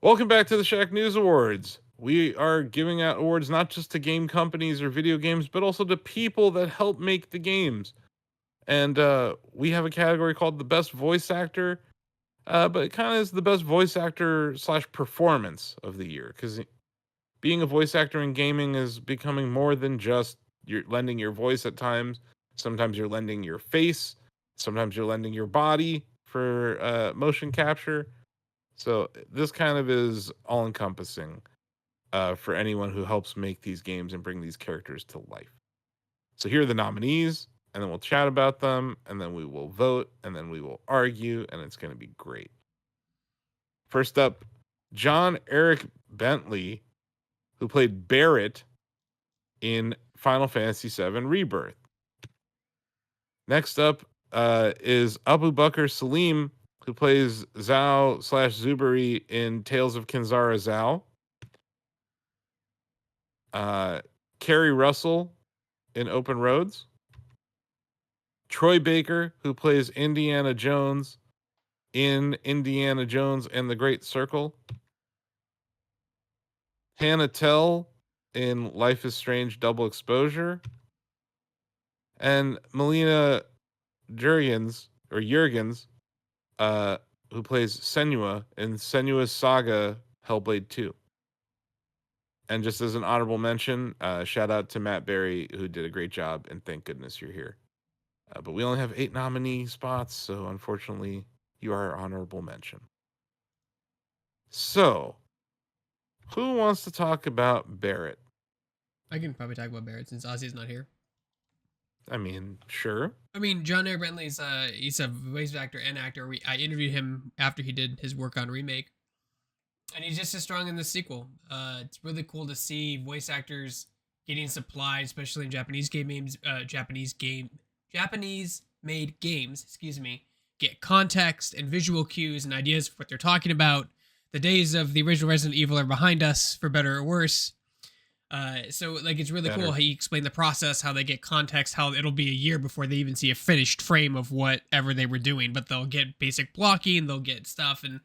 Welcome back to the Shacknews Awards. We are giving out awards not just to game companies or video games, but also to people that help make the games. And we have a category called the best voice actor, but it kind of is the best voice actor slash performance of the year, because being a voice actor in gaming is becoming more than just you're lending your voice at times. Sometimes you're lending your face. Sometimes you're lending your body for motion capture. So this kind of is all encompassing for anyone who helps make these games and bring these characters to life. So here are the nominees, and then we'll chat about them, and then we will vote, and then we will argue, and it's going to be great. First up, John Eric Bentley, who played Barrett in Final Fantasy VII Rebirth. Next up is Abu Bakr Salim, who plays Zhao slash Zuberi in Tales of Kinzara Zhao. Kerry Russell in Open Roads. Troy Baker, who plays Indiana Jones in Indiana Jones and the Great Circle. Hannah Tell in Life is Strange Double Exposure. And Melina Juergens, who plays Senua in Senua's Saga Hellblade 2. And just as an honorable mention, shout out to Matt Berry, who did a great job, and thank goodness you're here. But we only have 8 nominee spots, so unfortunately, you are our honorable mention. So, who wants to talk about Barrett? I can probably talk about Barrett since Ozzy's not here. I mean, sure. I mean, John Eric Bentley's he's a voice actor and actor. I interviewed him after he did his work on Remake, and he's just as strong in the sequel. It's really cool to see voice actors getting supplied, especially in Japanese made games. Excuse me. Get context and visual cues and ideas for what they're talking about. The days of the original Resident Evil are behind us, for better or worse. So like it's really cool how he explained the process, how they get context, how it'll be a year before they even see a finished frame of whatever they were doing, but they'll get basic blocking, they'll get stuff, and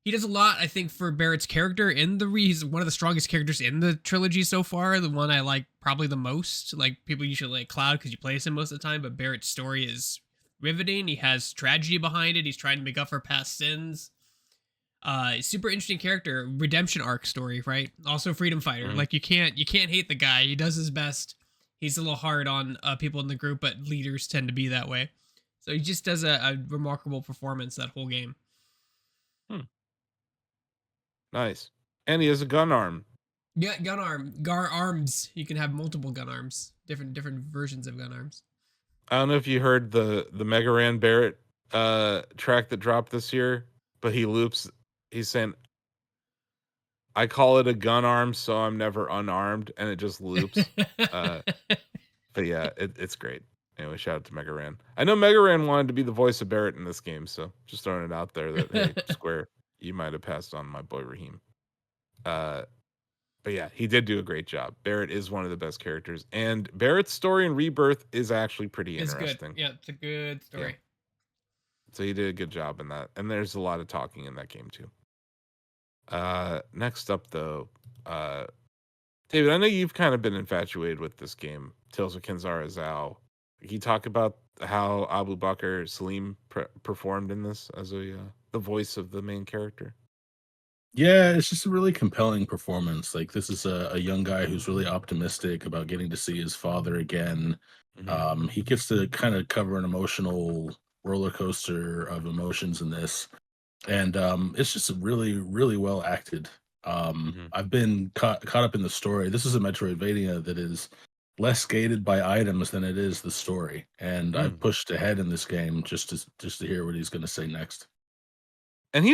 he does a lot, I think, for Barrett's character in he's one of the strongest characters in the trilogy so far, the one I like probably the most. Like people usually like Cloud because you play as him most of the time, but Barrett's story is riveting. He has tragedy behind it. He's trying to make up for past sins. Super interesting character, redemption arc story, right? Also freedom fighter. Mm-hmm. Like you can't hate the guy. He does his best. He's a little hard on people in the group, but leaders tend to be that way. So he just does a remarkable performance that whole game. Nice. And he has a gun arm. Yeah, gun arm. Gar arms. You can have multiple gun arms. Different versions of gun arms. I don't know if you heard the Mega Ran Barrett track that dropped this year, but he loops. He's saying, I call it a gun arm, so I'm never unarmed, and it just loops. But yeah, it's great. Anyway, shout out to Mega Ran. I know Mega Ran wanted to be the voice of Barrett in this game, so just throwing it out there that, hey, Square, you might have passed on my boy Raheem. But yeah, he did do a great job. Barrett is one of the best characters, and Barrett's story in Rebirth is actually pretty interesting. Good. Yeah, it's a good story. Yeah. So he did a good job in that, and there's a lot of talking in that game too. Next up, though, David, I know you've kind of been infatuated with this game, Tales of Kinzara Zhao. Can you talk about how Abu Bakr Salim performed in this as the voice of the main character? Yeah, it's just a really compelling performance. Like this is a young guy who's really optimistic about getting to see his father again. Mm-hmm. He gets to kind of cover an emotional roller coaster of emotions in this, and it's just really, really well acted. I've been caught up in the story. This is a Metroidvania that is less gated by items than it is the story, and I've pushed ahead in this game just to hear what he's going to say next. And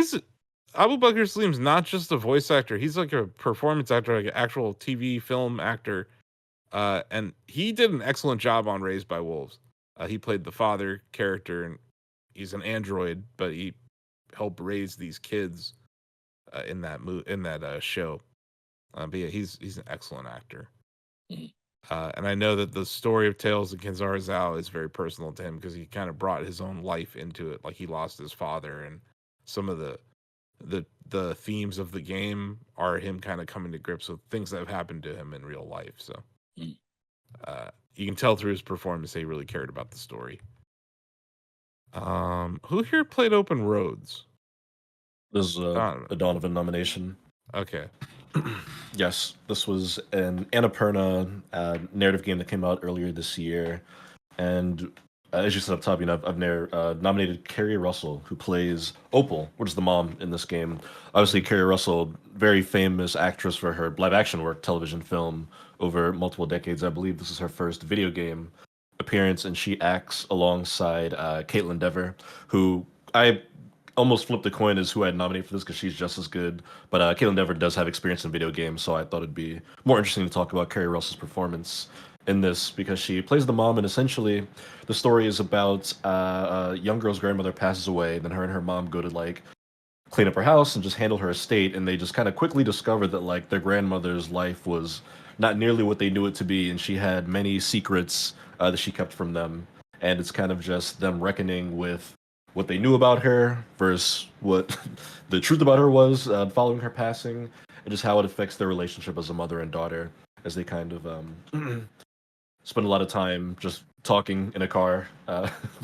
Abu Bakr Salim's not just a voice actor; he's like a performance actor, like an actual TV film actor. And he did an excellent job on Raised by Wolves. He played the father character, and he's an android, but he helped raise these kids in that show. But yeah, he's an excellent actor. And I know that the story of Tales of Kinzara Zhao is very personal to him because he kind of brought his own life into it. Like he lost his father, and some of the the themes of the game are him kind of coming to grips with things that have happened to him in real life. So you can tell through his performance he really cared about the story. Who here played Open Roads? This is a Donovan nomination. Okay. Yes, this was an Annapurna narrative game that came out earlier this year, and as you said up top, I've nominated Kerry Russell, who plays Opal, which is the mom in this game. Obviously, Kerry Russell, very famous actress for her live-action work, television, film, over multiple decades. I believe this is her first video game appearance, and she acts alongside Caitlin Dever, who I almost flipped a coin as who I'd nominate for this because she's just as good. But Caitlin Dever does have experience in video games, so I thought it'd be more interesting to talk about Kerry Russell's performance in this because she plays the mom, and essentially the story is about a young girl's grandmother passes away, then her and her mom go to like clean up her house and just handle her estate, and they just kind of quickly discover that like their grandmother's life was not nearly what they knew it to be, and she had many secrets that she kept from them, and it's kind of just them reckoning with what they knew about her versus what the truth about her was following her passing, and just how it affects their relationship as a mother and daughter as they kind of spend a lot of time just talking in a car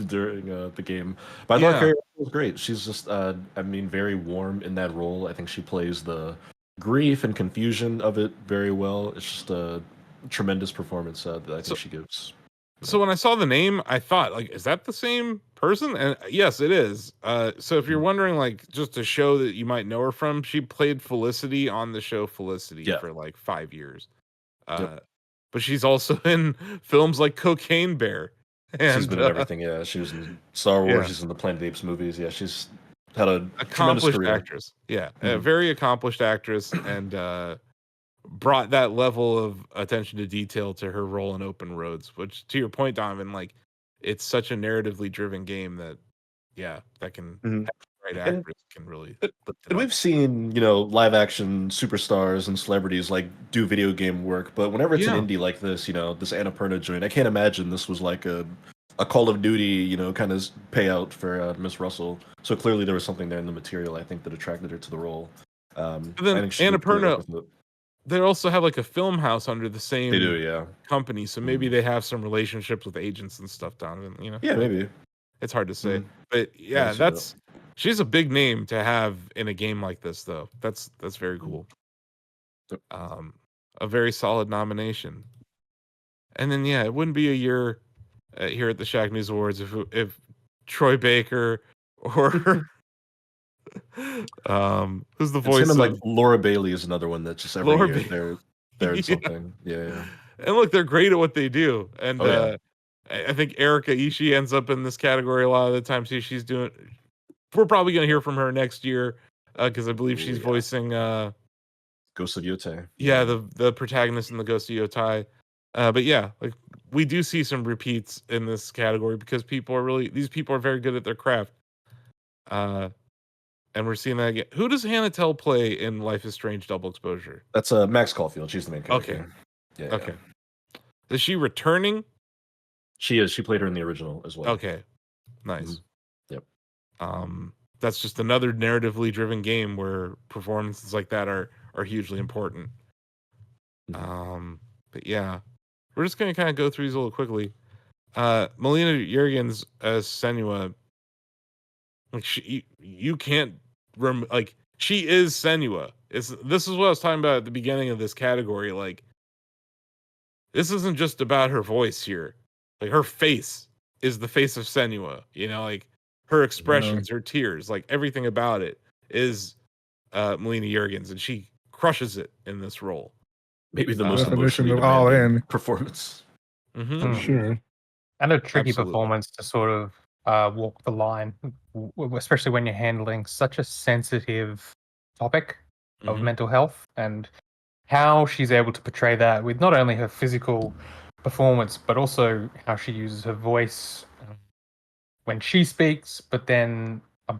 during the game. But I thought Kerry was great. She's just, very warm in that role. I think she plays the grief and confusion of it very well. It's just a tremendous performance that I think she gives. So when I saw the name, I thought, like, is that the same person? And yes, it is. So if you're wondering, like, just a show that you might know her from, she played Felicity on the show Felicity for like 5 years. But she's also in films like Cocaine Bear. And, she's been in everything. Yeah, she was in Star Wars. She's in the Planet of the Apes movies. Yeah, she's had a accomplished actress. Yeah, a very accomplished actress, and brought that level of attention to detail to her role in Open Roads, which, to your point, Donovan, like, it's such a narratively driven game that that can have the right actress can really and we've seen live action superstars and celebrities like do video game work, but whenever it's an indie like this, this Annapurna joint, I can't imagine this was like a Call of Duty kind of payout for Miss Russell. So clearly there was something there in the material, I think, that attracted her to the role. And then Annapurna, they also have like a film house under the same company, so maybe they have some relationships with agents and stuff down. Yeah, maybe. It's hard to say, but she's a big name to have in a game like this, though. That's very cool. A very solid nomination. And then it wouldn't be a year here at the Shacknews Awards if Troy Baker or who's the voice? Like Laura Bailey is another one that just every year they're in something. Yeah. And look, they're great at what they do. And I think Erika Ishii ends up in this category a lot of the time. She's doing. We're probably going to hear from her next year because I believe she's voicing Ghost of Yotei. Yeah, the protagonist in the Ghost of Yotei. But like we do see some repeats in this category because these people are very good at their craft. And we're seeing that again. Who does Hannah Tell play in Life is Strange Double Exposure? That's Max Caulfield. She's the main character. Okay. Okay. Is she returning? She is. She played her in the original as well. Okay. Nice. Yep. That's just another narratively driven game where performances like that are hugely important. But we're just gonna kind of go through these a little quickly. Melina Juergens as Senua. Like you can't she is Senua. This is what I was talking about at the beginning of this category. Like, this isn't just about her voice here. Like, her face is the face of Senua. Like her expressions, her tears, like everything about it is Melina Juergens, and she crushes it in this role. Maybe the most emotionally all in performance. For sure, and a tricky performance to sort of walk the line, especially when you're handling such a sensitive topic of mental health, and how she's able to portray that with not only her physical performance, but also how she uses her voice when she speaks. But then I'm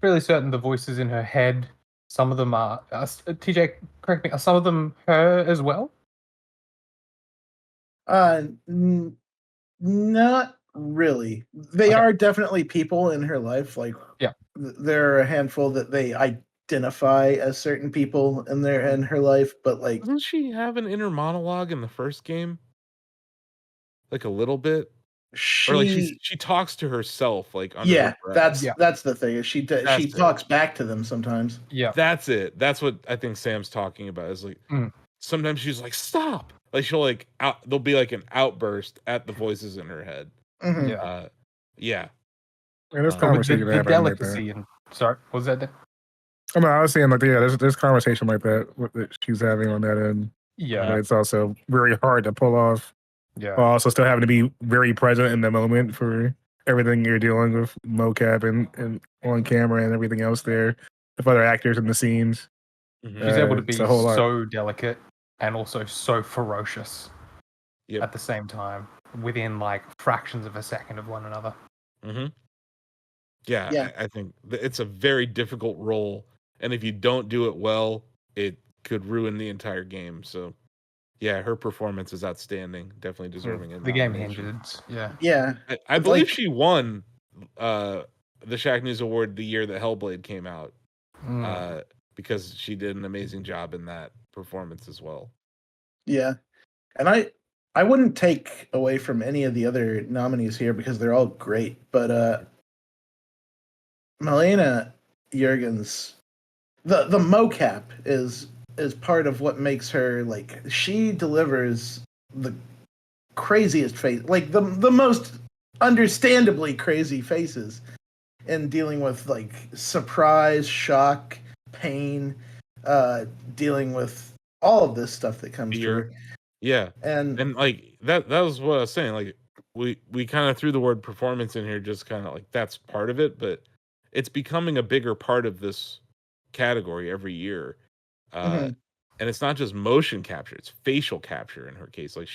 fairly certain the voices in her head, some of them are, TJ, correct me, are some of them her as well? Not really. They are definitely people in her life. Like, there are a handful that identify as certain people in her life, but like Doesn't she have an inner monologue in the first game? Like a little bit? Or like she talks to herself like under her breath. that's the thing. Is she That's it. talks back to them sometimes. Yeah. That's it. That's what I think Sam's talking about. Is like sometimes she's like, stop. Like she'll like there'll be like an outburst at the voices in her head. Mhm. Yeah. Yeah, there's With conversation the happening like delicacy and sorry, what was that? Oh, no, I was saying like there's conversation like that that she's having on that end. Yeah. But it's also very hard to pull off. Yeah. While also still having to be very present in the moment for everything you're dealing with, mocap and on camera and everything else there, with other actors in the scenes. She's able to be it's a whole lot. so delicate and also so ferocious Yep. at the same time, within like fractions of a second of one another. Yeah. I think it's a very difficult role, and if you don't do it well, it could ruin the entire game. So, yeah, her performance is outstanding. Definitely deserving of The game nomination. hinges. Yeah. Yeah. I It's believe like- she won the Shacknews Award the year that Hellblade came out, because she did an amazing job in that performance as well. Yeah. And I wouldn't take away from any of the other nominees here because they're all great, but Melina Juergens, the mocap is part of what makes her, like, she delivers the craziest face, like the most understandably crazy faces in dealing with like surprise, shock, pain, dealing with all of this stuff that comes through. Yeah. And like that was what I was saying. Like we kind of threw the word performance in here, just kind of like that's part of it, but it's becoming a bigger part of this category every year. And it's not just motion capture, it's facial capture in her case. Like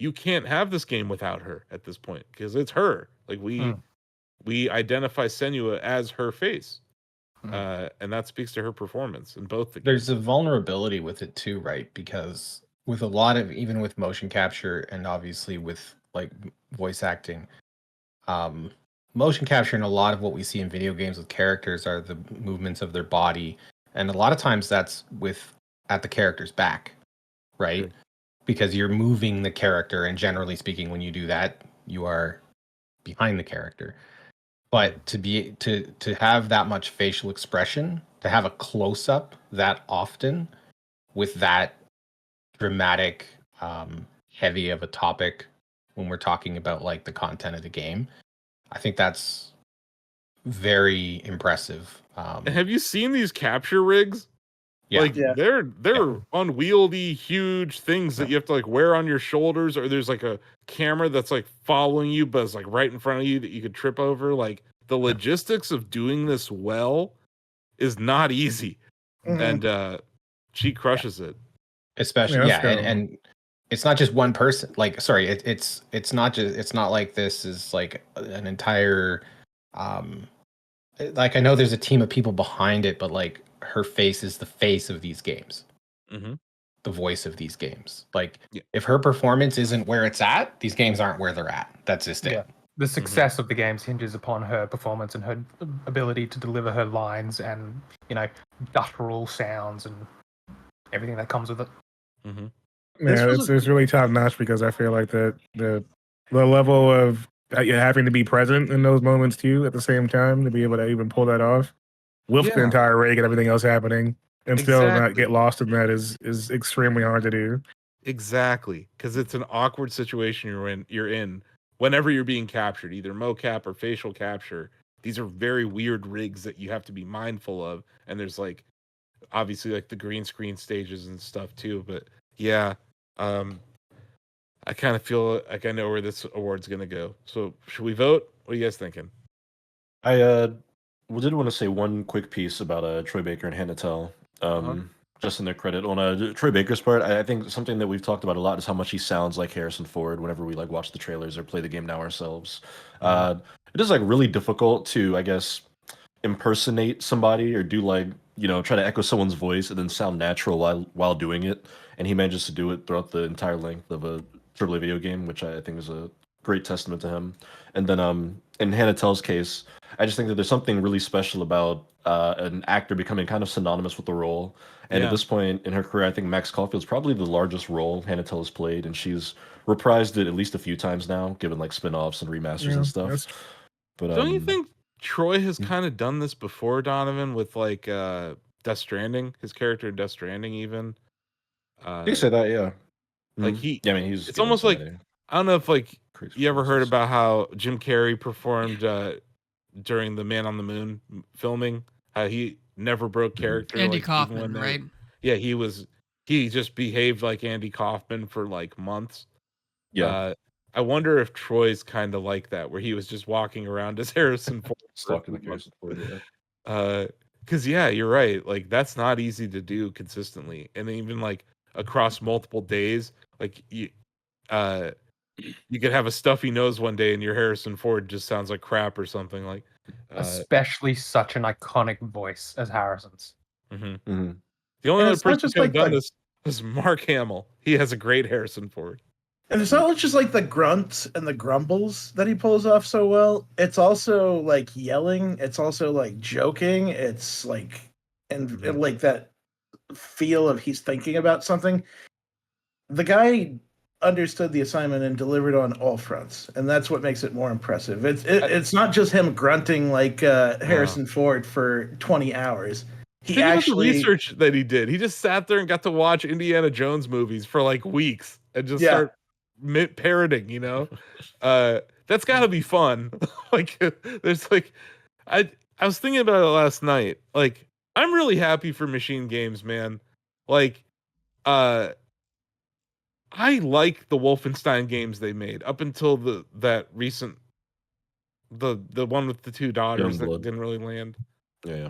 you can't have this game without her at this point because it's her. Like we identify Senua as her face. And that speaks to her performance in both the games. There's a vulnerability with it too, right? Because with a lot of, even with motion capture and obviously with like voice acting, motion capture and a lot of what we see in video games with characters are the movements of their body, and a lot of times that's at the character's back, right? Sure. Because you're moving the character, and generally speaking, when you do that, you are behind the character. But to have that much facial expression, to have a close up that often with that dramatic, heavy of a topic when we're talking about like the content of the game, I think that's very impressive. Have you seen these capture rigs? Yeah. Like they're unwieldy, huge things that you have to like wear on your shoulders, or there's like a camera that's like following you, but it's like right in front of you that you could trip over. Like the logistics of doing this well is not easy, and she crushes it. Especially, and it's not just one person. Like, sorry, it's not like this is like an entire. Like I know there's a team of people behind it, but like her face is the face of these games, the voice of these games. Like if her performance isn't where it's at, these games aren't where they're at. That's just it. Yeah. The success of the games hinges upon her performance and her ability to deliver her lines and, guttural sounds and everything that comes with it. Yeah, it's really top notch because I feel like the level of having to be present in those moments too at the same time to be able to even pull that off with the entire rig and everything else happening and still not get lost in that is extremely hard to do. Exactly, because it's an awkward situation you're in whenever you're being captured, either mocap or facial capture. These are very weird rigs that you have to be mindful of, and there's like obviously like the green screen stages and stuff too. But I kind of feel like I know where this award's gonna go. So should we vote? What are you guys thinking? I did want to say one quick piece about Troy Baker and Hannah Tell. Just in their credit, on Troy Baker's part, I think something that we've talked about a lot is how much he sounds like Harrison Ford whenever we like watch the trailers or play the game now ourselves. It is like really difficult to, I guess, impersonate somebody or do like try to echo someone's voice and then sound natural while doing it. And he manages to do it throughout the entire length of a AAA video game, which I think is a great testament to him. And then in Hannah Tell's case, I just think that there's something really special about an actor becoming kind of synonymous with the role. And at this point in her career, I think Max Caulfield's probably the largest role Hannah Tell has played, and she's reprised it at least a few times now, given like spin-offs and remasters and stuff. But don't you think Troy has kind of done this before, Donovan, with like Death Stranding, his character in Death Stranding, even? You say that, yeah. Like he, I mean, he's. It's almost like I don't know if like you ever heard performances. about how Jim Carrey performed during the Man on the Moon filming. How he never broke character. Andy like, Kaufman, right? Yeah, he just behaved like Andy Kaufman for like months. Yeah. I wonder if Troy's kind of like that, where he was just walking around as Harrison Ford. Stalking the Harrison Ford, yeah. Because yeah, you're right. Like that's not easy to do consistently, and even like across multiple days. Like you could have a stuffy nose one day, and your Harrison Ford just sounds like crap or something. Like especially such an iconic voice as Harrison's. Mm-hmm. The only other person who could have done this was Mark Hamill. He has a great Harrison Ford. And it's not just like the grunts and the grumbles that he pulls off so well. It's also like yelling. It's also like joking. It's like and like that feel of he's thinking about something. The guy understood the assignment and delivered on all fronts, and that's what makes it more impressive. It's not just him grunting like Harrison Ford for 20 hours. He actually the research that he did. He just sat there and got to watch Indiana Jones movies for like weeks and just start parroting, you know. That's got to be fun. Like there's like I was thinking about it last night. Like I'm really happy for Machine Games, man. Like I like the Wolfenstein games they made up until that recent the one with the two daughters that didn't really land. Yeah.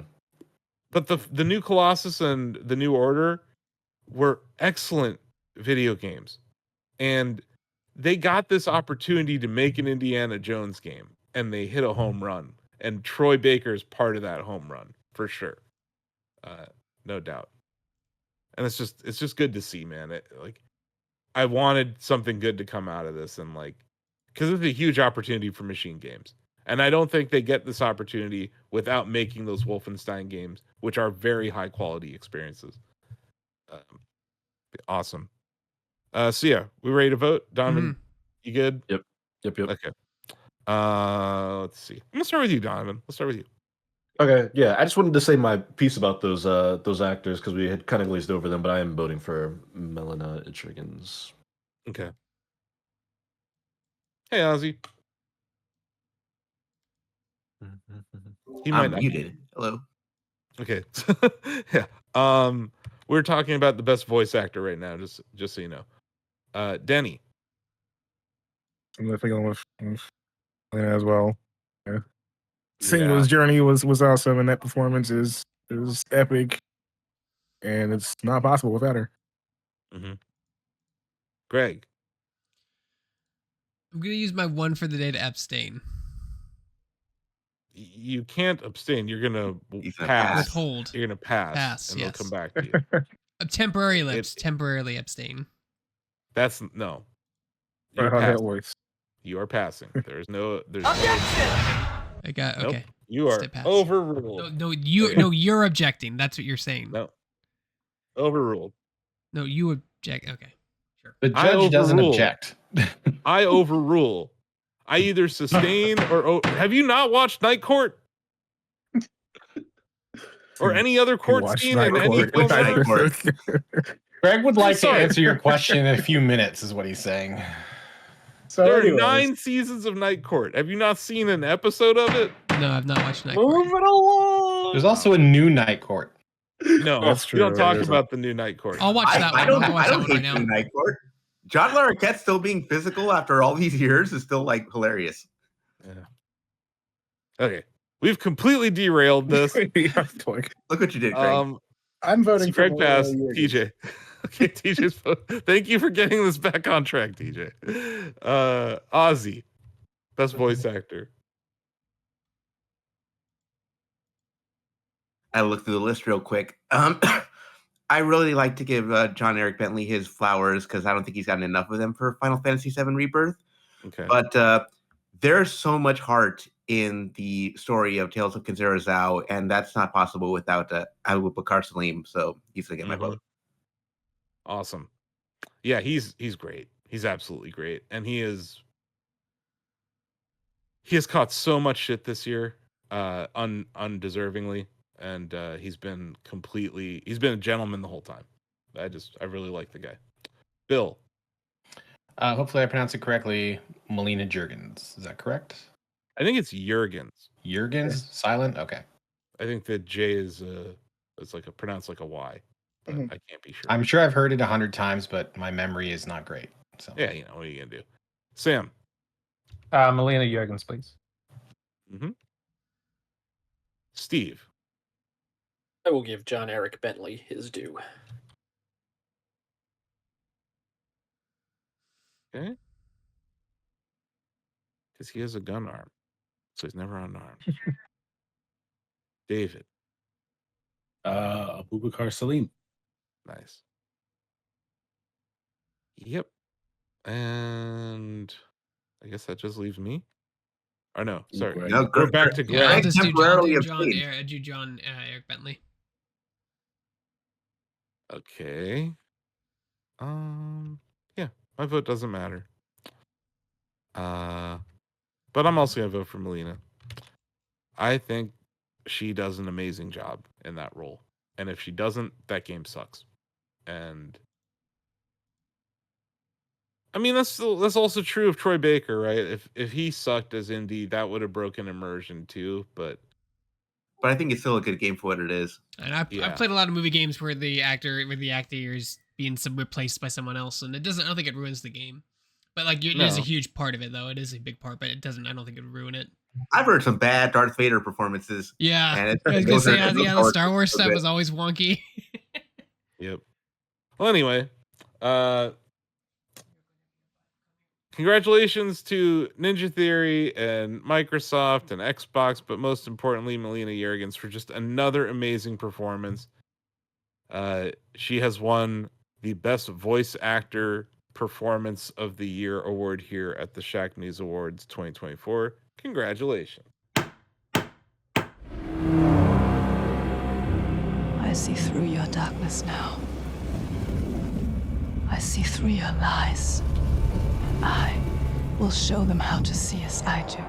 But the new Colossus and the New Order were excellent video games. And they got this opportunity to make an Indiana Jones game, and they hit a home run. And Troy Baker is part of that home run, for sure. No doubt. And it's just good to see, man. I wanted something good to come out of this, and like, because it's a huge opportunity for Machine Games. And I don't think they get this opportunity without making those Wolfenstein games, which are very high quality experiences. Awesome. So yeah, we ready to vote? Donovan, you good? Yep. Okay. Let's see. I'm gonna start with you, Donovan. Let's start with you. Okay, yeah. I just wanted to say my piece about those actors because we had kind of glazed over them, but I am voting for Melina Juergens. Okay. Hey, Ozzy. He might not muted. Hello. Okay. Yeah. We're talking about the best voice actor right now, just so you know. Denny. I'm definitely going with Melina as well. Yeah. Seeing his journey was awesome, and that performance is epic, and it's not possible without her. Greg. I'm gonna use my one for the day to abstain. You can't abstain. You're gonna pass. Withhold. You're gonna pass, and they'll come back to you. Temporarily abstain. That's no. You are passing. There's objection. I got okay. Nope. You are overruled. No, you're objecting. That's what you're saying. No. Overruled. No, you object. Okay. Sure. The judge doesn't object. I overrule. I either sustain or have you not watched Night Court? Or any other court scene in any film ever? Greg would like to answer your question in a few minutes, is what he's saying. So there are 9 seasons of Night Court. Have you not seen an episode of it? No, I've not watched Night Court. Move it along. There's also a new Night Court. No, that's true. We don't talk about the new Night Court. I'll watch that one. I don't hate the Night Court. John Larroquette still being physical after all these years is still like hilarious. Yeah. Okay. We've completely derailed this. Look what you did, Craig. I'm voting for Craig pass. TJ. Okay, TJ's vote. Thank you for getting this back on track, TJ. Ozzy, best voice actor. I looked through the list real quick. I really like to give John Eric Bentley his flowers because I don't think he's gotten enough of them for Final Fantasy VII Rebirth. Okay. But there's so much heart in the story of Tales of Kenzera Zhao, and that's not possible without Abubakar Salim. So he's gonna get my vote. Awesome. Yeah, he's great. He's absolutely great, and he has caught so much shit this year, undeservingly, and he's been a gentleman the whole time. I really like the guy. Bill. Hopefully I pronounce it correctly. Melina Juergens. Is that correct? I think it's Juergens. Juergens? Silent? Okay. I think the J is it's like pronounced like a Y. But I can't be sure. I'm sure I've heard it 100 times, but my memory is not great. So yeah, what are you gonna do? Sam. Melina Juergens, please. Steve. I will give John Eric Bentley his due. Okay. Because he has a gun arm. So he's never unarmed. David. Abubakar Salim. Nice. Yep. And I guess that just leaves me. Or no, sorry. No, we're back to Greg. I'll just do temporarily John Eric Bentley. Okay. Yeah, my vote doesn't matter. But I'm also gonna vote for Melina. I think she does an amazing job in that role. And if she doesn't, that game sucks. And I mean that's also true of Troy Baker, right? If he sucked as Indy, that would have broken immersion too, but I think it's still a good game for what it is. And I've played a lot of movie games where the actor is being replaced by someone else, and I don't think it ruins the game. But like it is a huge part of it, though. It is a big part, but I don't think it would ruin it. I've heard some bad Darth Vader performances. Yeah, and I was gonna say the Star Wars stuff was always wonky. Yep. Well, anyway, congratulations to Ninja Theory and Microsoft and Xbox, but most importantly, Melina Juergens for just another amazing performance. She has won the Best Voice Actor Performance of the Year award here at the Shacknews Awards 2024. Congratulations. I see through your darkness now. I see through your lies. I will show them how to see as I do.